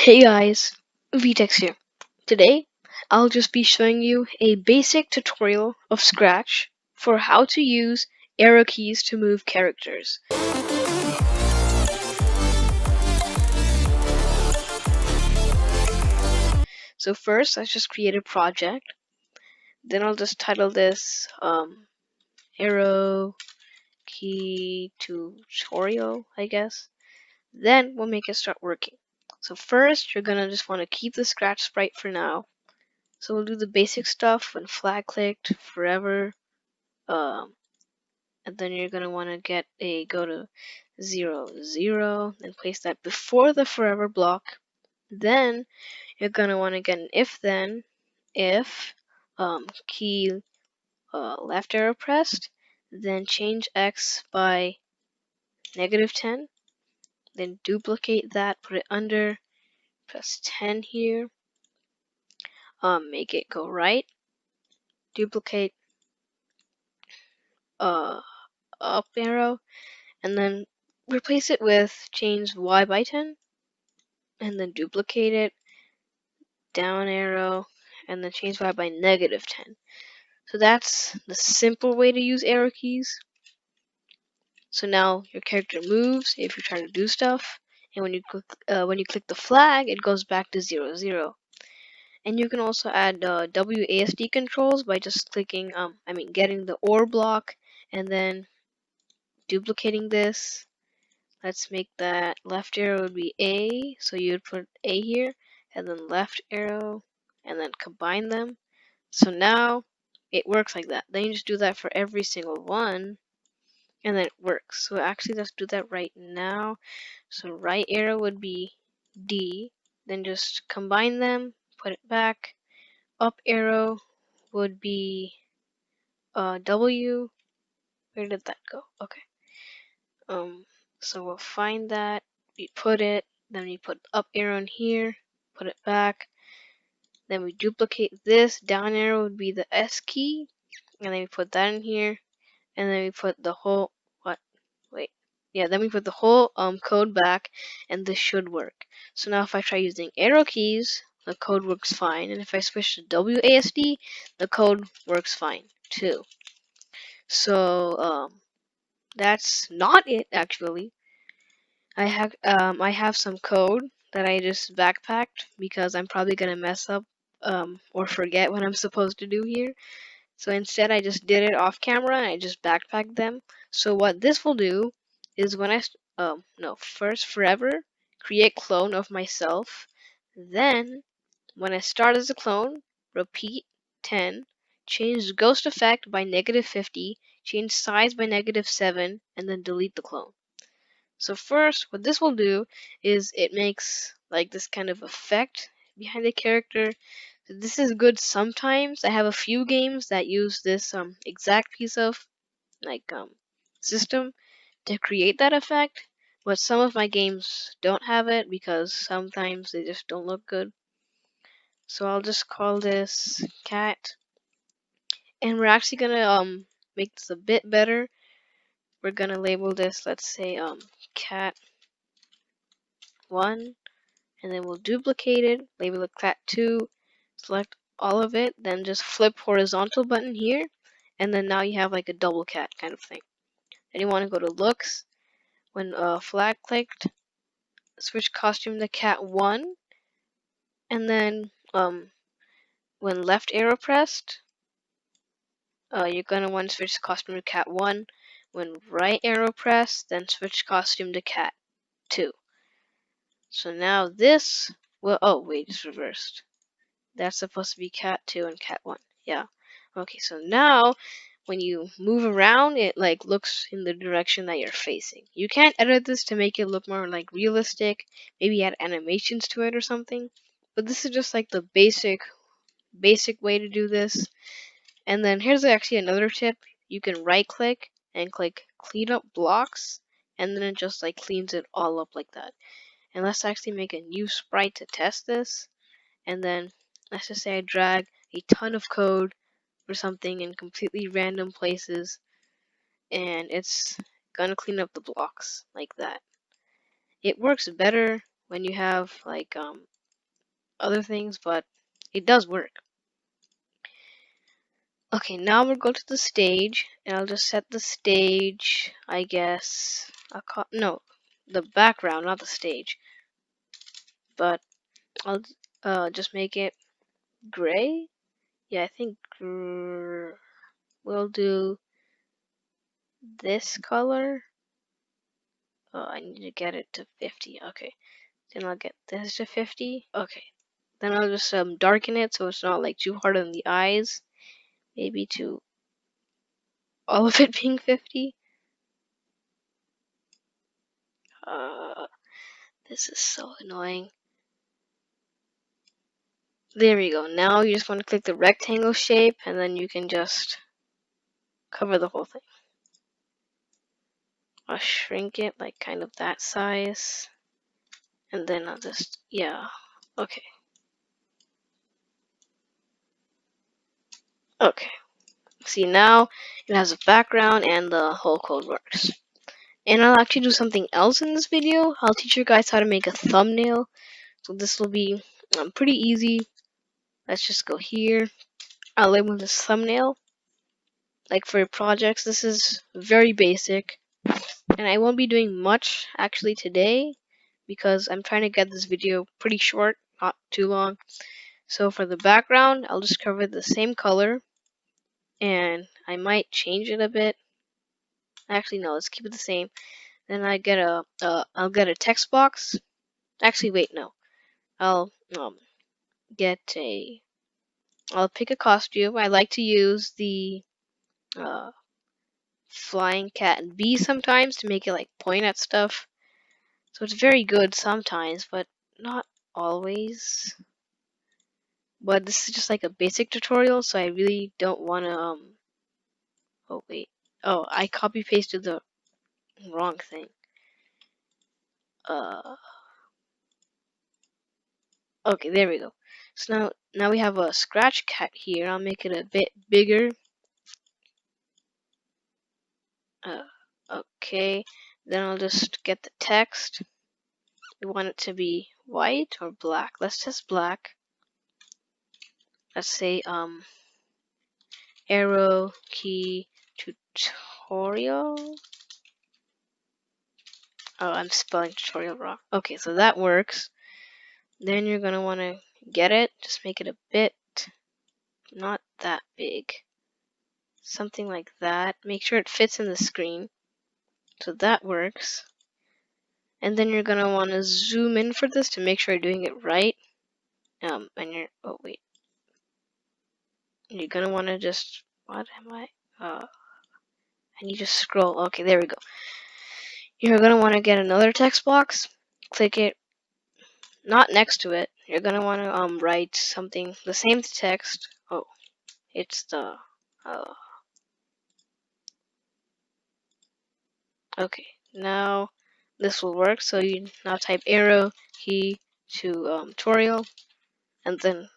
Hey guys, VTex here. Today, I'll just be showing you a basic tutorial of Scratch for how to use arrow keys to move characters. So first, let's just create a project. Then I'll just title this arrow key tutorial, I guess. Then we'll make it start working. So first, you're gonna just want to keep the Scratch sprite for now. So we'll do the basic stuff when flag clicked, forever, and then you're gonna want to go to 0, 0, and place that before the forever block. Then you're gonna want to get an if key left arrow pressed, then change x by -10, then duplicate that, put it under, press 10 here, make it go right, duplicate uh up arrow, and then replace it with change y by 10, and then duplicate it, down arrow, and then change y by -10. So that's the simple way to use arrow keys. So now your character moves if you're trying to do stuff, and when you click the flag, it goes back to 0, 0. And you can also add WASD controls by just clicking, getting the OR block and then duplicating this. Let's make that left arrow would be A, so you would put A here, and then left arrow, and then combine them. So now it works like that. Then you just do that for every single one, and then it works. So actually, let's do that right now. So right arrow would be D, then just combine them, put it back. Up arrow would be W. Where did that go? Okay. So we'll find that. We put it, then we put up arrow in here, put it back. Then we duplicate this. Down arrow would be the S key, and then we put that in here, and then we put the whole then we put the whole code back, and this should work. So now if I try using arrow keys, the code works fine, and if I switch to WASD, the code works fine too. So that's not it actually. I have some code that I just backpacked because I'm probably gonna mess up or forget what I'm supposed to do here. So instead, I just did it off camera and I just backpacked them. So what this will do is first forever create clone of myself. Then when I start as a clone, repeat 10, change ghost effect by -50, change size by -7, and then delete the clone. So first, what this will do is it makes like this kind of effect behind the character. This is good sometimes. I have a few games that use this exact piece of like system to create that effect, but some of my games don't have it because sometimes they just don't look good. So I'll just call this cat, and we're actually gonna make this a bit better. We're gonna label this, let's say cat 1, and then we'll duplicate it, label it cat 2, select all of it, then just flip horizontal button here, and then now you have like a double cat kind of thing. Then you want to go to looks, when flag clicked, switch costume to cat 1, and then when left arrow pressed, you're going to want to switch costume to cat 1. When right arrow pressed, then switch costume to cat 2. So now this oh wait, it's reversed. That's supposed to be cat 2 and cat 1. Yeah. Okay, so now when you move around, it like looks in the direction that you're facing. You can't edit this to make it look more like realistic, maybe add animations to it or something. But this is just like the basic way to do this. And then here's actually another tip. You can right click and click clean up blocks, and then it just like cleans it all up like that. And let's actually make a new sprite to test this. And then let's just say I drag a ton of code or something in completely random places, and it's gonna clean up the blocks like that. It works better when you have like other things, but it does work. Okay, now we'll go to the stage, and I'll just set the stage, I guess. No, the background, not the stage. But I'll just make it gray. Yeah, I think we'll do this color. Oh, I need to get it to 50. Okay, then I'll get this to 50. Okay, then I'll just darken it so it's not like too hard on the eyes. Maybe to all of it being 50. Uh, this is so annoying. There we go. Now you just want to click the rectangle shape, and then you can just cover the whole thing. I'll shrink it like kind of that size. And then I'll just, yeah, okay. Okay. See, now it has a background and the whole code works. And I'll actually do something else in this video. I'll teach you guys how to make a thumbnail. So this will be pretty easy. Let's just go here. I'll label this thumbnail. Like for projects, this is very basic. And I won't be doing much actually today because I'm trying to get this video pretty short, not too long. So for the background, I'll just cover the same color. And I might change it a bit. Actually, no, let's keep it the same. Then I'll get a text box. Actually, wait, no. I'll get a, I'll pick a costume. I like to use the uh, flying cat and bee sometimes to make it like point at stuff. So it's very good sometimes, but not always. But this is just like a basic tutorial, so I really don't want to oh wait. Oh, I copy pasted the wrong thing. Uh Okay, there we go. So now we have a scratch cat here. I'll make it a bit bigger. Uh, okay, then I'll just get the text. We want it to be white or black. Let's test black. Let's say arrow key tutorial. Oh, I'm spelling tutorial wrong. Okay, so that works. Then you're gonna want to get it. Just make it a bit, not that big. Something like that. Make sure it fits in the screen. So that works. And then you're gonna want to zoom in for this to make sure you're doing it right. And you're, oh wait, you're gonna want to just, what am and you just scroll. Okay, there we go. You're gonna want to get another text box. Click it, not next to it. You're gonna want to write something, the same text. Oh, it's the, okay. Now this will work. So you now type arrow key to tutorial, and then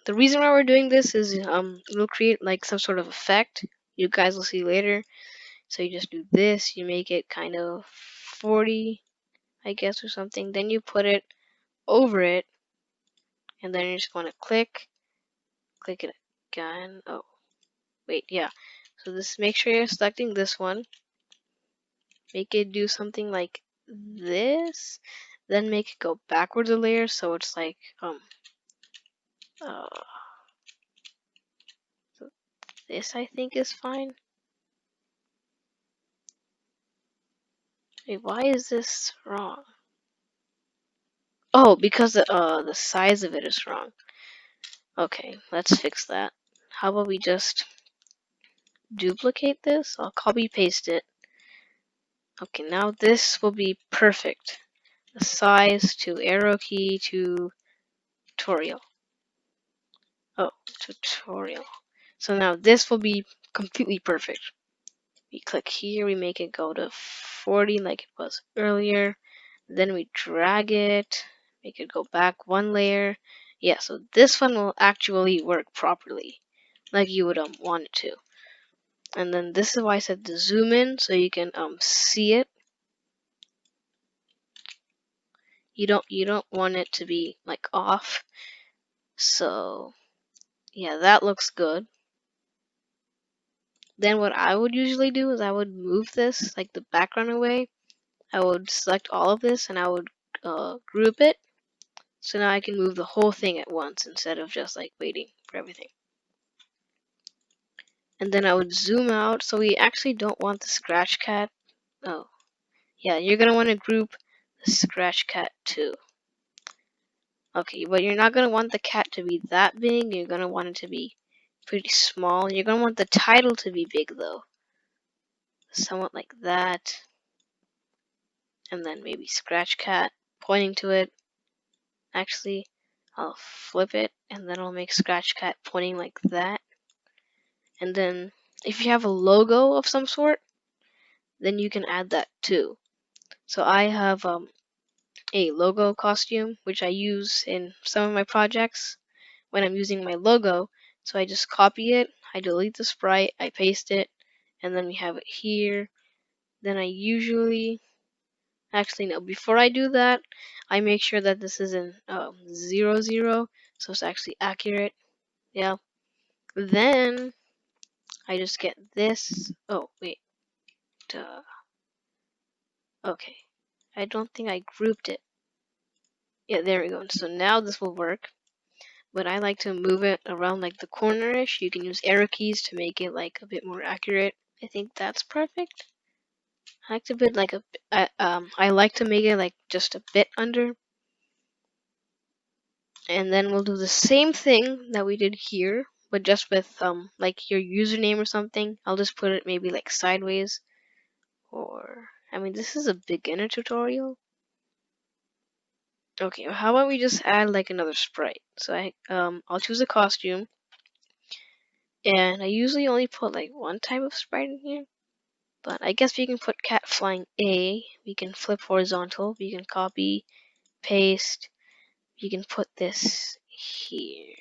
the reason why we're doing this is it'll create like some sort of effect. You guys will see later. So you just do this, you make it kind of 40, I guess, or something. Then you put it over it, and then you just want to click it again. Oh, wait, yeah. So this, make sure you're selecting this one. Make it do something like this. Then make it go backwards a layer, so it's like uh, this I think is fine. Wait, why is this wrong? Oh, because the size of it is wrong. Okay, let's fix that. How about we just duplicate this? I'll copy paste it. Okay, now this will be perfect. The size to arrow key to tutorial. Oh, tutorial. So now this will be completely perfect. We click here, we make it go to 40 like it was earlier. Then we drag it, make it go back one layer. Yeah, so this one will actually work properly, like you would want it to. And then this is why I said to zoom in, so you can see it. You don't want it to be like off. So yeah, that looks good. Then what I would usually do is I would move this, like the background away. I would select all of this and I would group it. So now I can move the whole thing at once instead of just like waiting for everything. And then I would zoom out. So we actually don't want the scratch cat. Oh, yeah, you're going to want to group the scratch cat too. Okay, but you're not going to want the cat to be that big. You're going to want it to be pretty small. You're going to want the title to be big though. Somewhat like that. And then maybe scratch cat pointing to it. Actually, I'll flip it and then I'll make scratch cat pointing like that. And then if you have a logo of some sort, then you can add that too. So I have a logo costume which I use in some of my projects when I'm using my logo. So I just copy it, I delete the sprite, I paste it, and then we have it here. Then I usually, actually no, before I do that, I make sure that this is in 00, so it's actually accurate. Yeah. Then I just get this. Oh wait. Okay. I don't think I grouped it. Yeah, there we go. So now this will work. But I like to move it around like the corner-ish. You can use arrow keys to make it like a bit more accurate. I think that's perfect. I like to bit like I like to make it like just a bit under. And then we'll do the same thing that we did here, but just with like your username or something. I'll just put it maybe like sideways, or I mean this is a beginner tutorial. Okay, well, how about we just add like another sprite? So I'll choose a costume, and I usually only put like one type of sprite in here. But I guess we can put cat flying A. We can flip horizontal. We can copy, paste. We can put this here.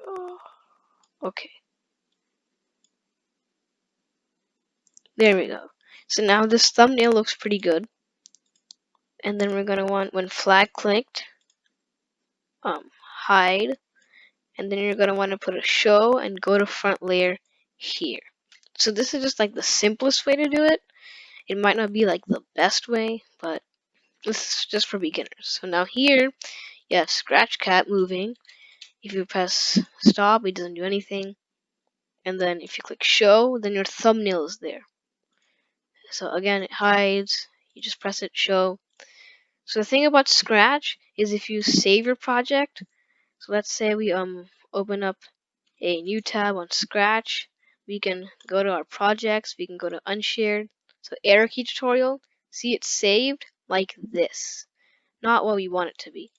Oh, okay, there we go. So now this thumbnail looks pretty good. And then we're gonna want when flag clicked, hide. And then you're gonna want to put a show and go to front layer here. So this is just like the simplest way to do it. It might not be like the best way, but this is just for beginners. So now here, you have scratch cat moving. If you press stop, it doesn't do anything. And then if you click show, then your thumbnail is there. So again, it hides. You just press it, show. So the thing about Scratch is if you save your project, so let's say we open up a new tab on Scratch, we can go to our projects, we can go to unshared. So arrow key tutorial, see it's saved like this, not what we want it to be.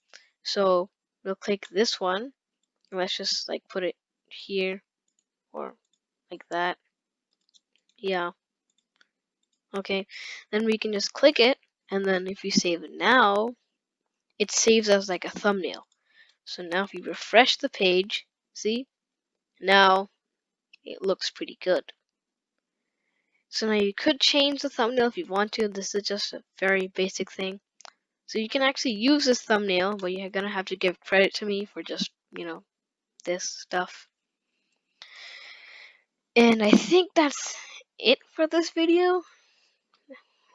So we'll click this one, and let's just like put it here or like that. Yeah. Okay. Then we can just click it, and then if you save it now, it saves as like a thumbnail. So now if you refresh the page, see? Now it looks pretty good. So now you could change the thumbnail if you want to. This is just a very basic thing. So you can actually use this thumbnail, but you're gonna have to give credit to me for just, this stuff. And I think that's it for this video.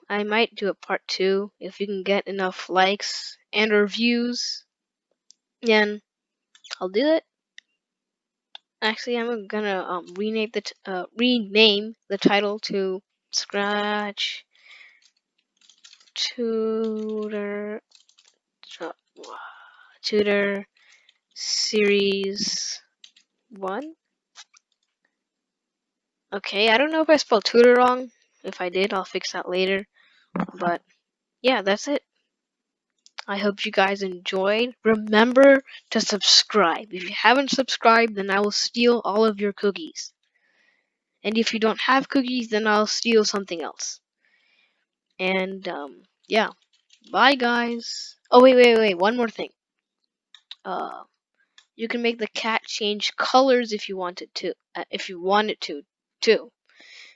I might do a part 2 if you can get enough likes and reviews. Then I'll do it. Actually, I'm gonna rename the title to Scratch Tutor Tutor Series 1. Okay, I don't know if I spelled tutor wrong. If I did, I'll fix that later. But yeah, that's it. I hope you guys enjoyed. Remember to subscribe. If you haven't subscribed, then I will steal all of your cookies. And if you don't have cookies, then I'll steal something else. And yeah, bye guys. Oh wait, one more thing. Uh, you can make the cat change colors if you wanted to. If you wanted to, too.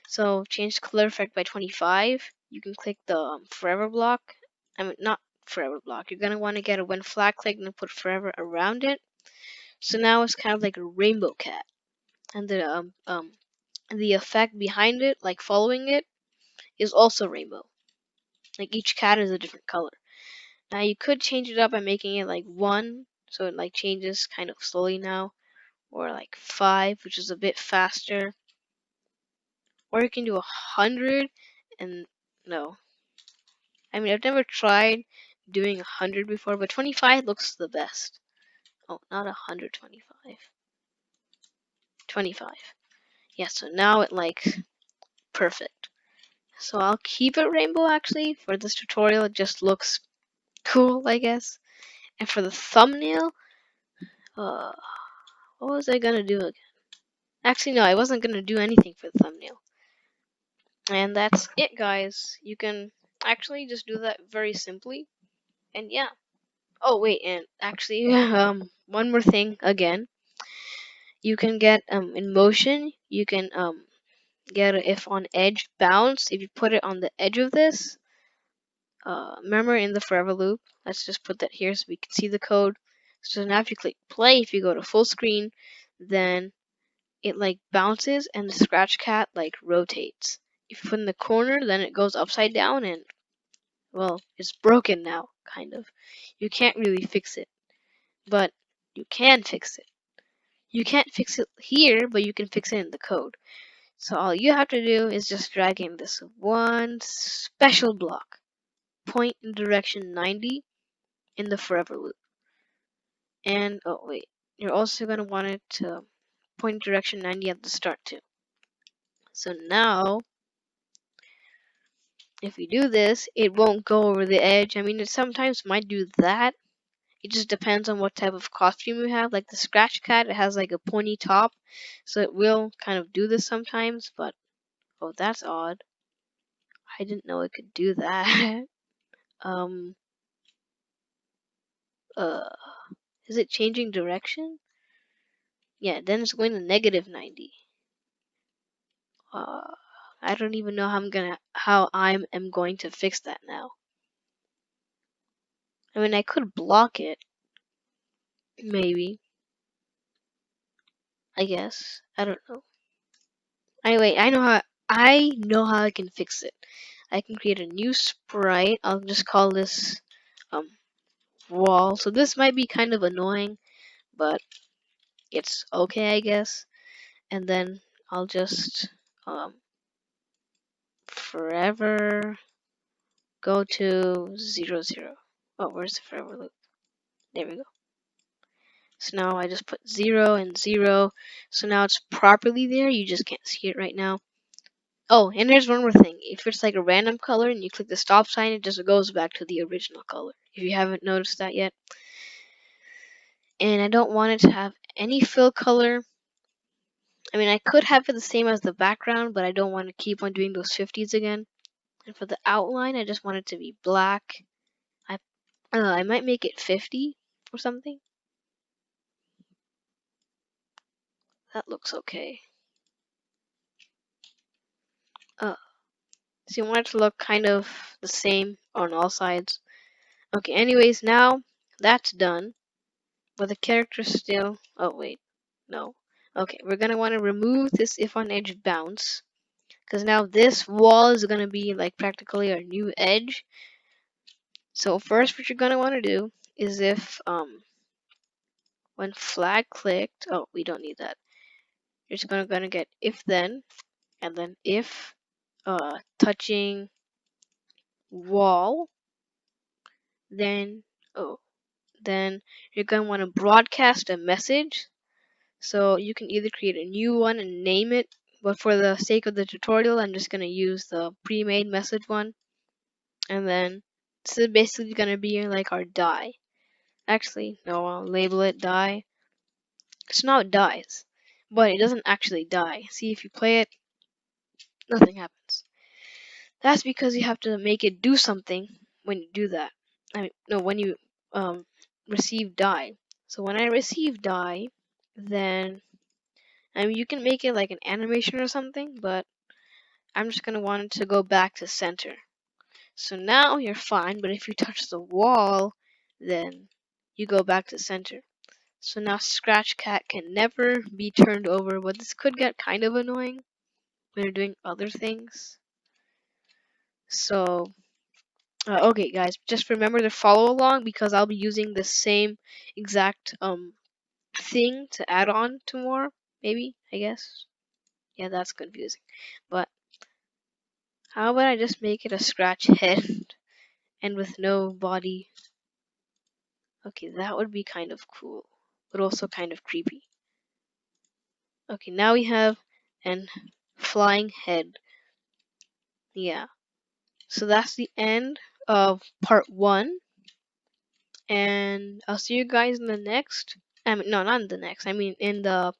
So change the color effect by 25. you can click the forever block. I mean, not forever block. You're gonna want to get a when flag clicked and put forever around it. So now it's kind of like a rainbow cat, and the effect behind it, like following it, is also rainbow. Like each cat is a different color. Now you could change it up by making it like 1, so it like changes kind of slowly now, or like 5, which is a bit faster. Or you can do 100, and no. I mean, I've never tried doing 100 before, but 25 looks the best. Oh, not 125. 25. Yeah, so now it like perfect. So I'll keep it rainbow actually. For this tutorial, it just looks cool, I guess. And for the thumbnail, uh, what was I gonna do again? Actually, no, I wasn't gonna do anything for the thumbnail. And that's it, guys. You can actually just do that very simply. And yeah. Oh wait, and actually, one more thing again. You can get in motion. You can get a if on edge bounce. If you put it on the edge of this, remember in the forever loop. Let's just put that here so we can see the code. So now if you click play, if you go to full screen, then it like bounces and the scratch cat like rotates. If you put in the corner, then it goes upside down and well, it's broken now, kind of. You can't really fix it, but you can fix it. You can't fix it here, but you can fix it in the code. So all you have to do is just drag in this one special block, point in direction 90 in the forever loop. And oh wait, you're also going to want it to point direction 90 at the start too. So now, if you do this, it won't go over the edge. I mean, it sometimes might do that. It just depends on what type of costume you have. Like the Scratch Cat, it has like a pointy top, so it will kind of do this sometimes, but oh, that's odd. I didn't know it could do that. um, uh, is it changing direction? Yeah, then it's going to negative 90. Uh, I don't even know how I'm going to fix that now. I mean, I could block it, maybe. I guess. I don't know. Anyway, I know how I can fix it. I can create a new sprite. I'll just call this um wall. So this might be kind of annoying, but it's okay, I guess. And then I'll just forever go to 0, 0. Oh, where's the forever loop? There we go. So now I just put 0 and 0. So now it's properly there. You just can't see it right now. Oh, and there's one more thing. If it's like a random color and you click the stop sign, it just goes back to the original color. If you haven't noticed that yet. And I don't want it to have any fill color. I mean, I could have it the same as the background, but I don't want to keep on doing those 50s again. And for the outline, I just want it to be black. I might make it 50 or something. That looks okay. So you want it to look kind of the same on all sides. Okay, anyways, now that's done. But the character still... Oh, wait. No. Okay, we're going to want to remove this if on edge bounce. Because now this wall is going to be like practically our new edge. So first what you're going to want to do is if when flag clicked... Oh, we don't need that. You're just going to get if then. And then if touching wall. Then... Oh. Then you're going to want to broadcast a message. So you can either create a new one and name it, but for the sake of the tutorial, I'm just going to use the pre-made message one. And then this is basically going to be like our die. Actually, no, I'll label it die. So now it dies, but it doesn't actually die. See, if you play it, nothing happens. That's because you have to make it do something when you do that. I mean, no, when you receive die. So when I receive die, then I mean you can make it like an animation or something, but I'm just gonna want it to go back to center. So now you're fine, but if you touch the wall, then you go back to center. So now Scratch Cat can never be turned over, but this could get kind of annoying when you're doing other things. So, okay guys, just remember to follow along because I'll be using the same exact thing to add on to more, maybe, I guess. Yeah, that's confusing. But how about I just make it a scratch head and with no body? Okay, that would be kind of cool, but also kind of creepy. Okay, now we have an flying head. Yeah. So that's the end of part 1, and I'll see you guys in the next. I mean, no, not in the next. I mean, in the.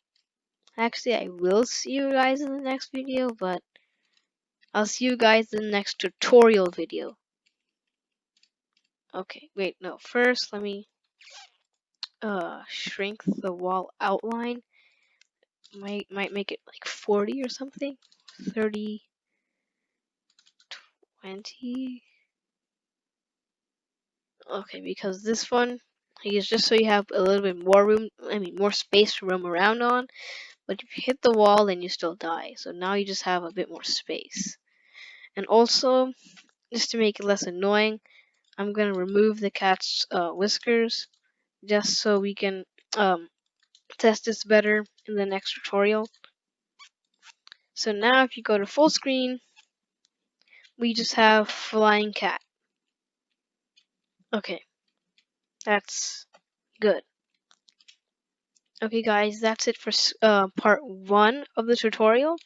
Actually, I will see you guys in the next video, but I'll see you guys in the next tutorial video. Okay, wait, no. First, let me shrink the wall outline. Might make it like 40 or something. 30, 20. Okay, because this one is just so you have a little bit more room. I mean, more space to roam around on. But if you hit the wall, then you still die. So now you just have a bit more space. And also, just to make it less annoying, I'm gonna remove the cat's whiskers just so we can um, test this better in the next tutorial. So now if you go to full screen, we just have flying cat. Okay, that's good. Okay guys, that's it for part 1 of the tutorial,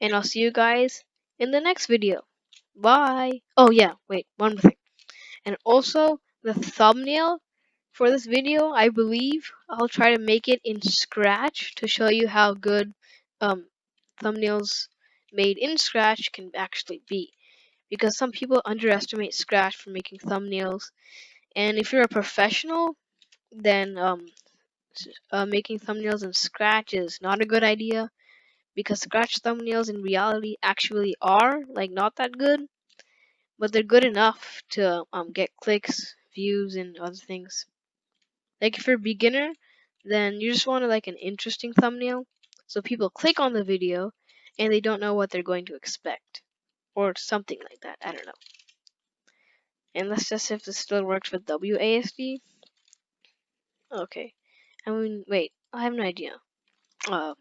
and I'll see you guys in the next video. Bye! Oh yeah, wait, one more thing. And also, the thumbnail for this video, I believe I'll try to make it in Scratch to show you how good thumbnails made in Scratch can actually be. Because some people underestimate Scratch for making thumbnails, and if you're a professional, then making thumbnails in Scratch is not a good idea because Scratch thumbnails in reality actually are like not that good, but they're good enough to get clicks, views, and other things. Like if you're a beginner, then you just want like an interesting thumbnail, so people click on the video and they don't know what they're going to expect, or something like that. I don't know. And let's just see if this still works with WASD. Okay. I mean, wait. I have an idea. Uh,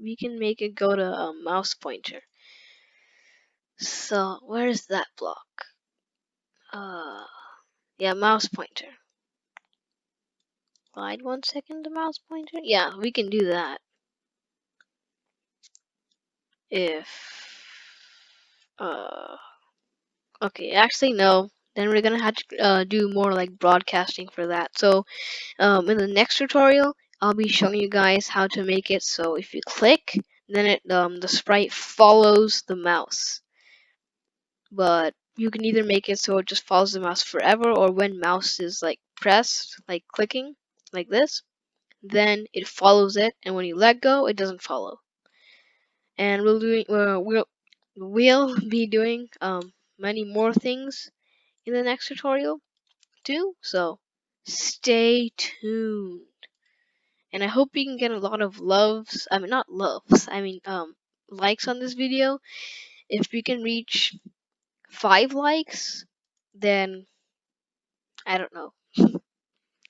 we can make it go to a mouse pointer. So where is that block? Uh, yeah, mouse pointer. Slide 1 second the mouse pointer. Yeah, we can do that. If okay, actually no. Then we're gonna have to do more like broadcasting for that. So in the next tutorial, I'll be showing you guys how to make it so if you click, then the sprite follows the mouse. But you can either make it so it just follows the mouse forever, or when mouse is like pressed, like clicking, like this, then it follows it, and when you let go, it doesn't follow. And we'll be doing many more things in the next tutorial too. So stay tuned. And I hope we can get a lot of loves. I mean, not loves. I mean, likes on this video. If we can reach 5 likes, then I don't know.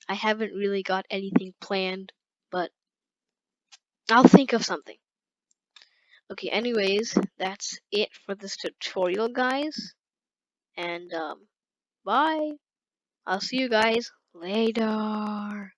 I haven't really got anything planned, but I'll think of something. Okay, anyways, that's it for this tutorial, guys. And bye. I'll see you guys later.